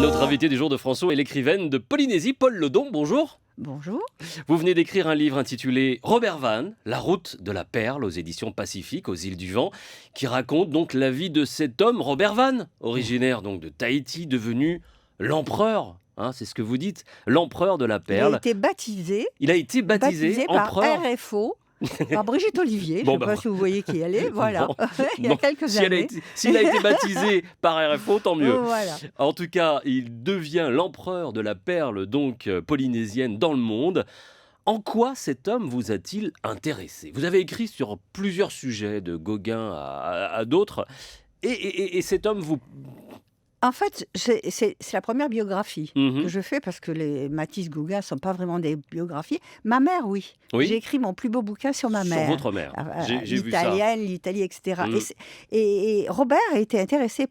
Notre invité du jour de François est l'écrivaine de Polynésie, Paul Ledon. Bonjour. Bonjour. Vous venez d'écrire un livre intitulé Robert Van, La route de la perle aux éditions Pacifique, aux îles du Vent, qui raconte donc la vie de cet homme, Robert Van, originaire donc de Tahiti, devenu l'empereur. C'est ce que vous dites, l'empereur de la Il a perle. été baptisé, Il a été baptisé par empereur. RFO, par Brigitte Olivier. Bon, Je ne sais pas si vous voyez qui elle est. Voilà, Bon, il y a bon, quelques S'il a été baptisé par RFO, tant mieux. Voilà. En tout cas, il devient l'empereur de la perle donc polynésienne dans le monde. En quoi cet homme vous a-t-il intéressé? Vous avez écrit sur plusieurs sujets, de Gauguin à d'autres, et cet homme vous... En fait, c'est la première biographie Mhm. que je fais parce que les Matisse Gauguin ne sont pas vraiment des biographies. Ma mère, oui. Oui. J'ai écrit mon plus beau bouquin sur ma Sur mère. votre mère. J'ai vu ça. L'italienne, l'Italie, etc. Mm. Et Robert a été intéressé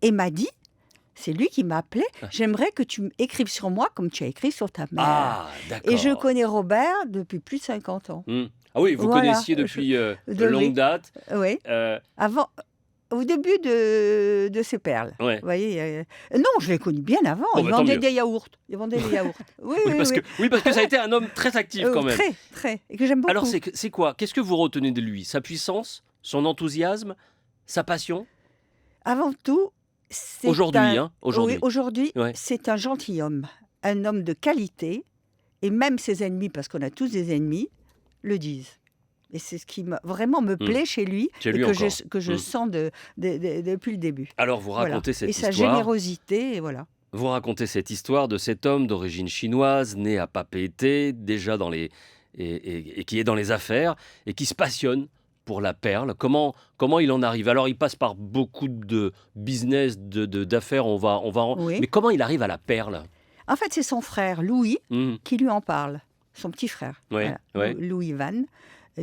et m'a dit, c'est lui qui m'a appelé, j'aimerais que tu écrives sur moi comme tu as écrit sur ta mère. Ah, d'accord. Et je connais Robert depuis plus de 50 ans. Ah oui, vous Voilà. connaissiez depuis de longue lui. date. Oui, avant, au début de ces perles. Ouais. Vous voyez, non, je l'ai connu bien avant. Bon, Il bah, tant vendait mieux. des yaourts. Il vendait des yaourts. Oui, Oui, parce oui. que ça a été un homme très actif quand même. Très, très. Et que j'aime beaucoup. Alors c'est quoi? Qu'est-ce que vous retenez de lui? Sa puissance? Son enthousiasme? Sa passion? Avant tout, c'est Aujourd'hui, un... aujourd'hui. Oui, aujourd'hui, Ouais. c'est un gentilhomme. Un homme de qualité. Et même ses ennemis, parce qu'on a tous des ennemis, le disent. Et c'est ce qui vraiment me plaît chez lui, Chez et lui que encore. je sens depuis le début. Alors vous Voilà. racontez cette Et sa histoire. générosité, et voilà. Vous racontez cette histoire de cet homme d'origine chinoise, né à Papeete, déjà et qui est dans les affaires et qui se passionne pour la perle. Comment il en arrive? Alors il passe par beaucoup de business, d'affaires. Oui. Mais comment il arrive à la perle? En fait, c'est son frère, Louis, Mhm. qui lui en parle. Son petit frère. Ouais, Voilà. ouais. Louis Van,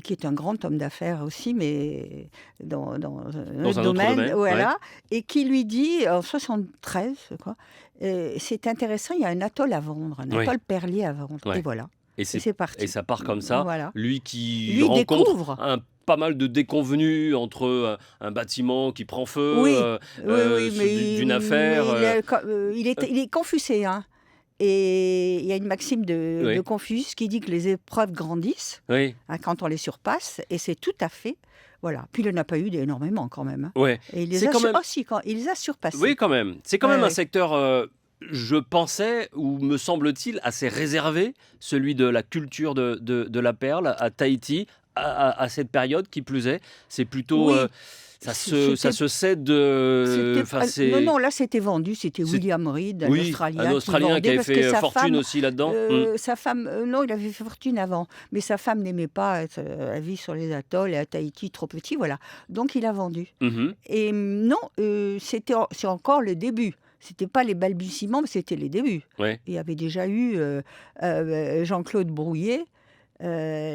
qui est un grand homme d'affaires aussi, mais dans un Dans autre un autre domaine. domaine, Voilà. Et qui lui dit, en 73, quoi, c'est intéressant, il y a un atoll à vendre, un Ouais. atoll perlier à vendre. Ouais. Et voilà. Et Et c'est parti. et ça part comme ça. Voilà. Lui qui Lui rencontre découvre. pas mal de déconvenues entre un bâtiment qui prend feu, Oui, oui, mais d'une affaire. il est confucéen. Et il y a une maxime de Oui. Confucius qui dit que les épreuves grandissent Oui, quand on les surpasse, et c'est tout à fait... Voilà. Puis il n'en a pas eu énormément quand même. ouais. Et il les C'est a quand même... il les a surpassés. Oui, quand même. C'est quand même un Ouais. secteur, je pensais, ou me semble-t-il, assez réservé, celui de la culture de la perle à Tahiti, à cette période qui plus est. C'est plutôt... Oui. ça C'était- se cède... Non, là c'était vendu, c'était c'est- William Reed, un Oui, Australien, un Australien qui vendait avait parce que fait sa fortune femme, aussi là-dedans. sa femme, non, il avait fait fortune avant, mais sa femme n'aimait pas la vie sur les atolls et à Tahiti trop petit, voilà. Donc il a vendu. Mhm. Et non, c'est encore le début. C'était pas les balbutiements, mais c'était les débuts. Ouais. Il y avait déjà eu Jean-Claude Brouillet,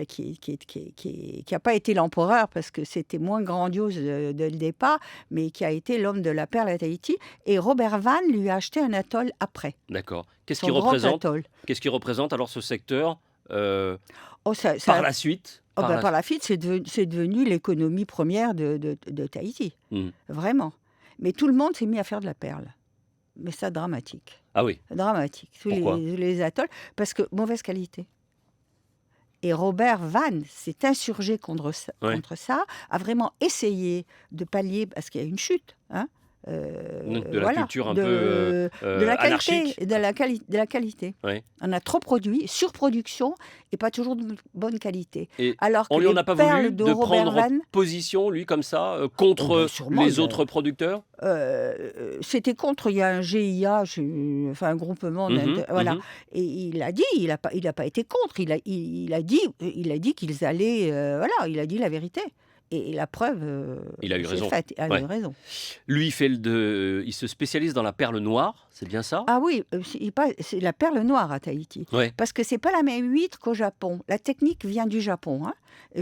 qui n'a pas été l'empereur parce que c'était moins grandiose dès le départ, mais qui a été l'homme de la perle à Tahiti. Et Robert Van lui a acheté un atoll après. D'accord. Qu'est-ce Son qu'il grand représente? atoll. Qu'est-ce qui représente alors ce secteur Oh, par la suite? par la suite, c'est devenu l'économie première de Tahiti. Mhm. Vraiment. Mais tout le monde s'est mis à faire de la perle. Mais ça, dramatique. Ah oui. Dramatique. Tous Pourquoi? les atolls, parce que mauvaise qualité. Et Robert Van s'est insurgé contre ça, Ouais. a vraiment essayé de pallier, parce qu'il y a une chute, De la culture un peu de la qualité, anarchique. de la qualité. Ouais. On a trop produit, surproduction, et pas toujours de bonne qualité. Et Alors que on lui en les a pas perles voulu de de Robert prendre Van, position, lui, comme ça, contre Oh, bah, sûrement, les autres producteurs? c'était contre, il y a un GIA, enfin un groupement, Mhm, voilà. mhm. Et il a dit, il a pas été contre, il a dit qu'ils allaient, voilà, il a dit la vérité. Et la preuve, Il a eu c'est raison. faite, il a Ouais. eu raison. Lui, il se spécialise dans la perle noire, c'est bien ça? Ah oui, c'est la perle noire à Tahiti. Ouais. Parce que c'est pas la même huître qu'au Japon. La technique vient du Japon,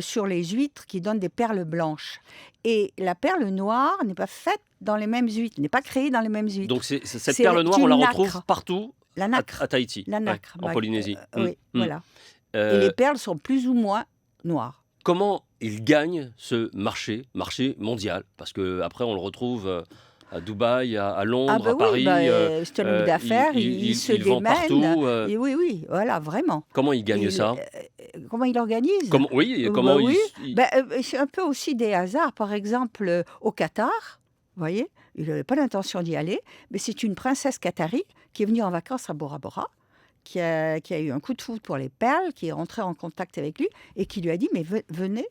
sur les huîtres qui donnent des perles blanches. Et la perle noire n'est pas faite dans les mêmes huîtres, n'est pas créée dans les mêmes huîtres. Donc cette C'est perle noire, on une la nacre. retrouve partout La nacre. à Tahiti, La ouais, nacre. en Polynésie. Oui, voilà. Et Euh, les perles sont plus ou moins noires. Comment il gagne ce marché mondial? Parce que après on le retrouve À Dubaï, à Ah Londres, ben à oui, Paris, c'est un homme d'affaires, il se il vend démène. partout. Et oui, oui, voilà, vraiment. Comment il gagne Il, ça? comment il organise? Comment, oui, et Bah comment oui, il- ben, c'est un peu aussi des hasards. Par exemple, au Qatar, vous voyez, il n'avait pas l'intention d'y aller, mais c'est une princesse qatari qui est venue en vacances à Bora Bora, qui a eu un coup de foudre pour les perles, qui est rentrée en contact avec lui et qui lui a dit, mais venez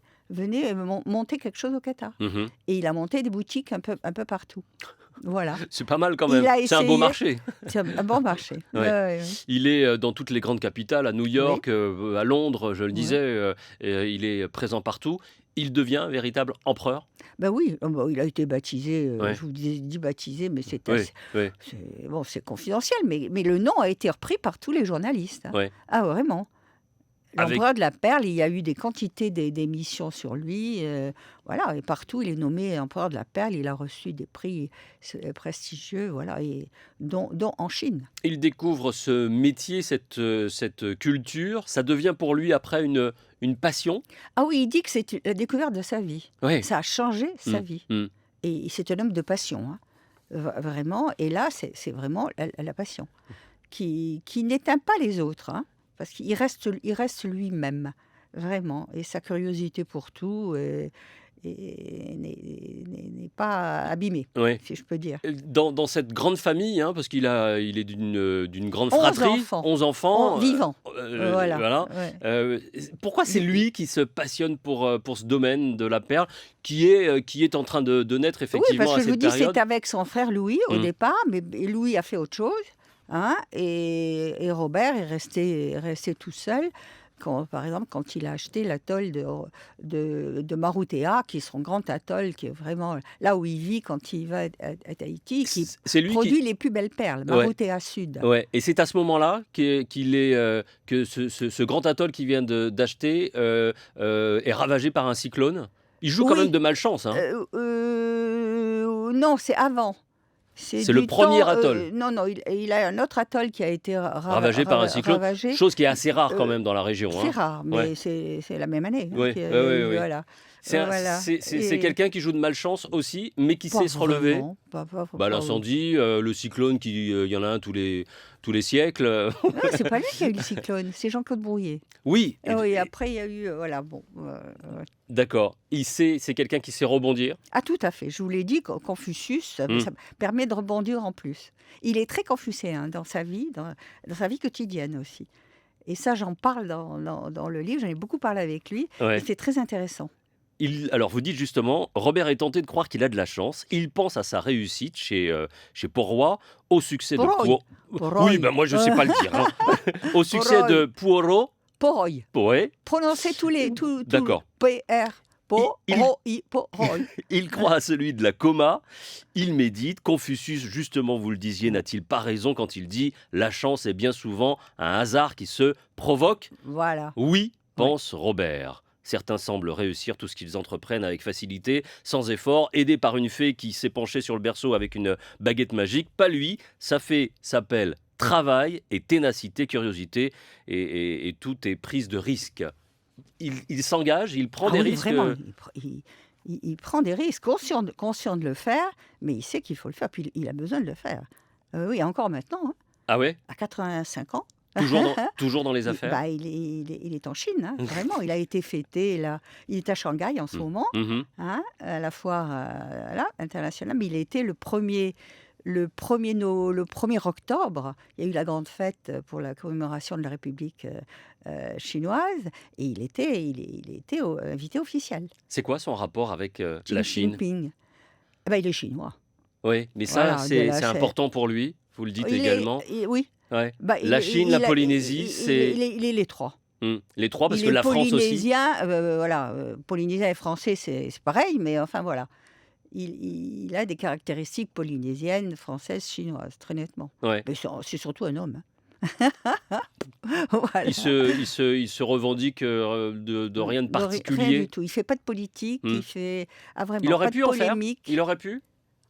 monter quelque chose au Qatar. Mhm. Et il a monté des boutiques un peu partout. Voilà. C'est pas mal quand Il même. a C'est un beau essayé. marché. C'est un bon marché. Ouais. Ouais, ouais, ouais. Il est dans toutes les grandes capitales, à New Oui, York, à Londres, je le ouais. disais, il est présent partout. Il devient un véritable empereur. Ben oui, bah, il a été baptisé, Ouais. je vous dis baptisé, mais c'est Oui, oui, bon, c'est confidentiel, mais le nom a été repris par tous les journalistes, hein. oui. Ah vraiment. Avec, L'empereur de la perle, il y a eu des quantités d'émissions sur lui, voilà, et partout il est nommé empereur de la perle, il a reçu des prix prestigieux, voilà, et dont en Chine. il découvre ce métier, cette culture. Ça devient pour lui après une passion. Ah oui, il dit que c'est la découverte de sa vie. Oui. Ça a changé sa Mm, vie. mm. Et c'est un homme de passion, hein. Vraiment. Et là, c'est vraiment la passion qui n'éteint pas les autres, hein, parce il reste lui-même, vraiment. Et sa curiosité pour tout n'est pas abîmée, Ouais. si je peux dire. Dans cette grande famille, hein, parce il est d'une grande 11 fratrie, enfants. 11 enfants. Vivants. Voilà. Voilà. Ouais. Pourquoi c'est lui qui se passionne pour ce domaine de la perle, qui est en train de naître Oui, effectivement parce que à je vous cette dis, période? c'est avec son frère Louis au Mm. départ, mais Louis a fait autre chose, hein, et Robert est resté tout seul. Par exemple, quand il a acheté l'atoll de Marutea, qui est son grand atoll, qui est vraiment là où il vit quand il va à Tahiti, qui C'est lui produit qui... les plus belles perles, Ouais. Marutea Sud. Ouais. Et c'est à ce moment-là que ce grand atoll qu'il vient d'acheter est ravagé par un cyclone. Il joue quand Oui. même de malchance, hein. Non, c'est avant. C'est le du premier temps, atoll. non, il a un autre atoll qui a été Ravagé par un cyclone, ravagé. chose qui est assez rare quand Euh, même dans la région, C'est hein. rare, mais Ouais. c'est la même année, hein, Ouais, qu'il y a ouais, ouais, eu, ouais. voilà. Voilà. C'est Et quelqu'un qui joue de malchance aussi, mais qui pas sait se relever. vraiment, Bah, l'incendie, le cyclone, il y en a un tous les siècles. Non, c'est pas lui qui a eu le cyclone, c'est Jean-Claude Brouillet. Oui, Ah oui, après il y a eu, voilà, bon. d'accord. C'est quelqu'un qui sait rebondir. Ah tout à fait, je vous l'ai dit, Confucius, ça Mm. permet de rebondir en plus. Il est très confucéen dans sa vie, dans sa vie quotidienne aussi. Et ça, j'en parle dans le livre, j'en ai beaucoup parlé avec lui, Ouais. et c'est très intéressant. Alors, vous dites justement, Robert est tenté de croire qu'il a de la chance. Il pense à sa réussite chez Port-Roi, au succès de Poroy. Poroy. Oui, ben moi je sais pas le dire, hein. Au succès Poroy. de Poirot. Poroy. Ouais, Prononcez tout. d'accord. P-R. Il- Poroy. Poroy. Il croit à celui de la coma, il médite. Confucius, justement, vous le disiez, n'a-t-il pas raison quand il dit « La chance est bien souvent un hasard qui se provoque » Voilà. Oui, pense Robert. Certains semblent réussir tout ce qu'ils entreprennent avec facilité, sans effort, aidés par une fée qui s'est penchée sur le berceau avec une baguette magique. Pas lui, sa fée s'appelle travail et ténacité, curiosité, et tout est prise de risque. Il s'engage, il prend des oui, risques. vraiment, il prend des risques, conscient de le faire, mais il sait qu'il faut le faire, puis il a besoin de le faire. Oui, encore maintenant, hein, Ah ouais, à 85 ans. toujours dans les affaires. Il est en Chine, hein, vraiment. Il a été fêté, là. Il est à Shanghai en ce moment, Mhm. hein, à la foire là, internationale, mais il a été le 1er octobre. Il y a eu la grande fête pour la commémoration de la République chinoise, et il était invité officiel. C'est quoi son rapport avec Xi la Chine? Jinping. Eh ben, il est chinois. Oui, mais ça, Voilà, c'est c'est- important pour lui, vous le dites Il est- également. oui. Ouais. Bah, La Chine, la Polynésie, c'est... Il est les trois. Les trois, parce Il que est la France aussi. polynésien, voilà, polynésien et français, c'est pareil, mais enfin voilà. Il a des caractéristiques polynésiennes, françaises, chinoises, très nettement. Ouais. Mais c'est surtout un homme, hein. Voilà. Il se revendique de rien de Rien particulier. du tout. Il fait pas de politique, Hmm. il fait vraiment Il aurait pas pu de en faire. polémique. Il aurait pu.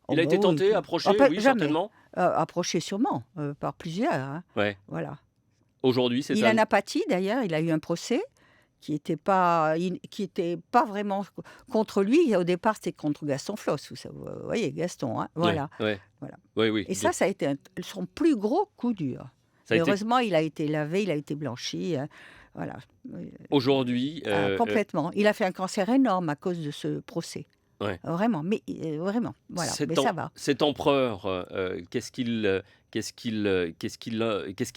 Oh, Il a bah été oui, tenté, il peut- approché, pas- oui, jamais. certainement. Approché sûrement par plusieurs, hein. Ouais. Voilà. Aujourd'hui, c'est Il en a pâti d'ailleurs, il a eu un procès. qui était pas vraiment contre lui. Au départ, c'était contre Gaston Floss. Vous voyez, Gaston, hein, voilà. Ouais. Voilà. Oui. Et ça a été son plus gros coup dur. Ça a été Heureusement, il a été lavé, il a été blanchi. Voilà. aujourd'hui. Complètement. Il a fait un cancer énorme à cause de ce procès. Ouais. Vraiment, mais vraiment. Voilà. Mais ça va. Cet empereur, qu'est-ce qu'il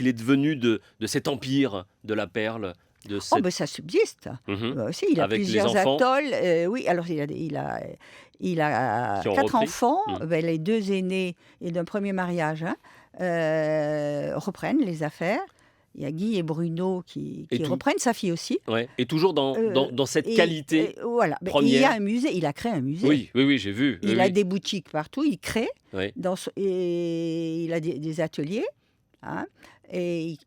est devenu de cet empire de la perle de Oh, cette... ben ça subsiste. Mhm. Aussi, il a Avec les plusieurs enfants atolls. Oui, alors il a qui ont 4 repris. enfants. Mhm. Ben, les 2 aînés et d'un premier mariage reprennent les affaires. Il y a Guy et Bruno qui Et tout- reprennent, sa fille aussi. Ouais. Et toujours dans cette Et- qualité et voilà. Ben, il y première. a un musée, il a créé un musée. Oui, j'ai vu. Il Oui, a oui. des boutiques partout, il crée, Oui. et il a des ateliers. Hein, et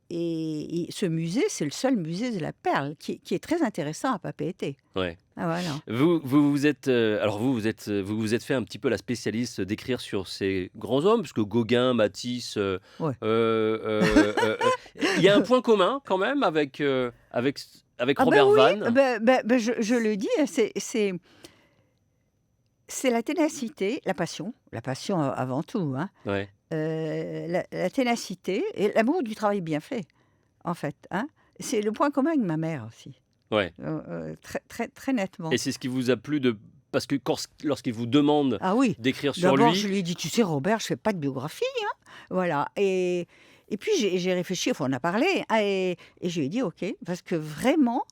ce musée, c'est le seul musée de la perle qui est très intéressant à Papeete. Ouais. Ah, voilà. Vous êtes vous êtes fait un petit peu la spécialiste d'écrire sur ces grands hommes, parce que Gauguin, Matisse, Ouais. il y a un point commun quand même avec Ah Robert oui, Vann. je le dis, c'est la ténacité, la passion avant tout, hein. Ouais. La ténacité et l'amour du travail bien fait, en fait. Hein. C'est le point commun avec ma mère aussi, Ouais. très, très, très nettement. Et c'est ce qui vous a plu parce que lorsqu'il vous demande Ah oui, d'écrire sur d'abord lui. je lui ai dit, tu sais Robert, je fais pas de biographie. Hein. Voilà. Et puis j'ai réfléchi, enfin on a parlé, hein, et je lui ai dit ok, parce que vraiment,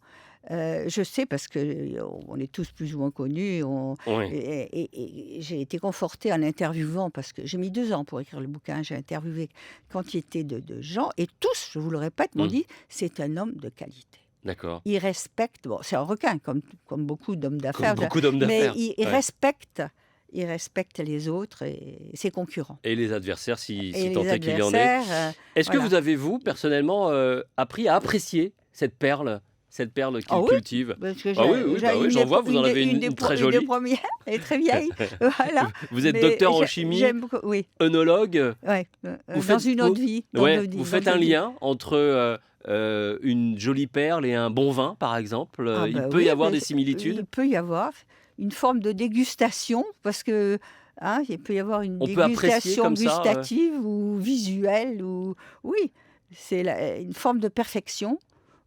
je sais, parce qu'on est tous plus ou moins connus, Ouais. et j'ai été confortée en interviewant, parce que j'ai mis 2 ans pour écrire le bouquin, j'ai interviewé quantité de gens, et tous, je vous le répète, m'ont Mm. dit, c'est un homme de qualité. D'accord. Il respecte, bon, c'est un requin, comme beaucoup d'hommes d'affaires, Comme beaucoup d'hommes mais d'affaires. il Ouais. respecte les autres et ses concurrents. Et les adversaires, si Et tant les est qu'il y en ait. adversaires, Est-ce que voilà. vous avez, vous, personnellement, appris à apprécier cette perle qu'il Ah oui, cultive? parce que Ah oui, bah oui, j'en vois, vous en avez une très jolie. Une des premières, elle est très vieille, voilà. Vous êtes Mais docteur en chimie, j'aime beaucoup, oui, œnologue. ouais, Vous dans faites- une autre vie. dans Ouais, d'autres vies, vous dans faites d'autres un vies. lien entre une jolie perle et un bon vin, par exemple. Ah Il bah peut oui, y avoir mais des similitudes. il peut y avoir une forme de dégustation, parce que hein, il peut y avoir une On peut apprécier dégustation comme ça, gustative ou visuelle, ou oui, c'est une forme de perfection.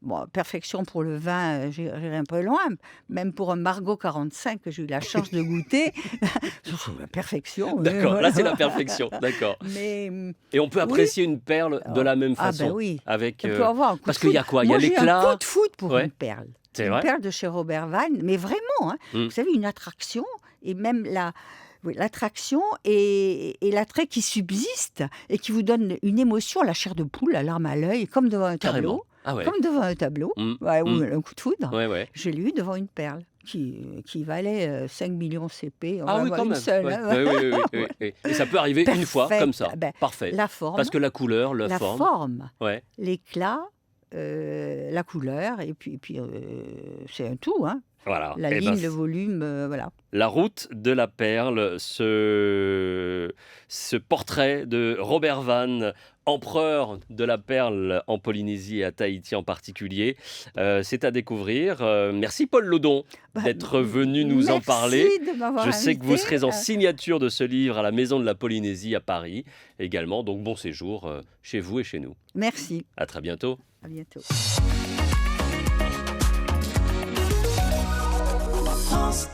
Bon, perfection pour le vin, j'irai un peu loin. Même pour un Margaux 45 que j'ai eu la chance de goûter, la perfection. D'accord, voilà. là c'est la perfection, d'accord. Mais Et on peut oui. apprécier une perle de la même ah façon. ben oui, Avec, on peut avoir un coup parce de qu'il y a foudre. quoi? Il y a Moi, j'ai l'éclat. un coup de foudre pour Ouais. une perle. C'est Une vrai. perle de chez Robert Vann, mais vraiment, hein. Mm. Vous savez, une attraction, et même l'attraction et l'attrait qui subsiste et qui vous donne une émotion, la chair de poule, la larme à l'œil, comme devant un tableau. Carrément. Ah ouais. Comme devant un tableau, Mm. ouais, ou Mm. un coup de foudre. Ouais. Je l'ai eu devant une perle qui valait 5 millions CP. On Ah va oui, avoir quand une même. seule, Ouais. hein. Oui. Et ça peut arriver une fois, Parfait. comme ça. Ben, Parfait. La forme, Parce que la couleur, la forme. forme, Ouais. l'éclat, la couleur, et puis c'est un tout, hein. Voilà. La Eh ben, ligne, le volume, voilà. La route de la perle, ce portrait de Robert Vann, empereur de la perle en Polynésie et à Tahiti en particulier, c'est à découvrir. Merci Paul Lodon Bah, d'être venu nous en merci parler. de m'avoir Je sais que vous invité. serez en signature de ce livre à la Maison de la Polynésie à Paris également. Donc bon séjour chez vous et chez nous. Merci, À très bientôt. à bientôt. France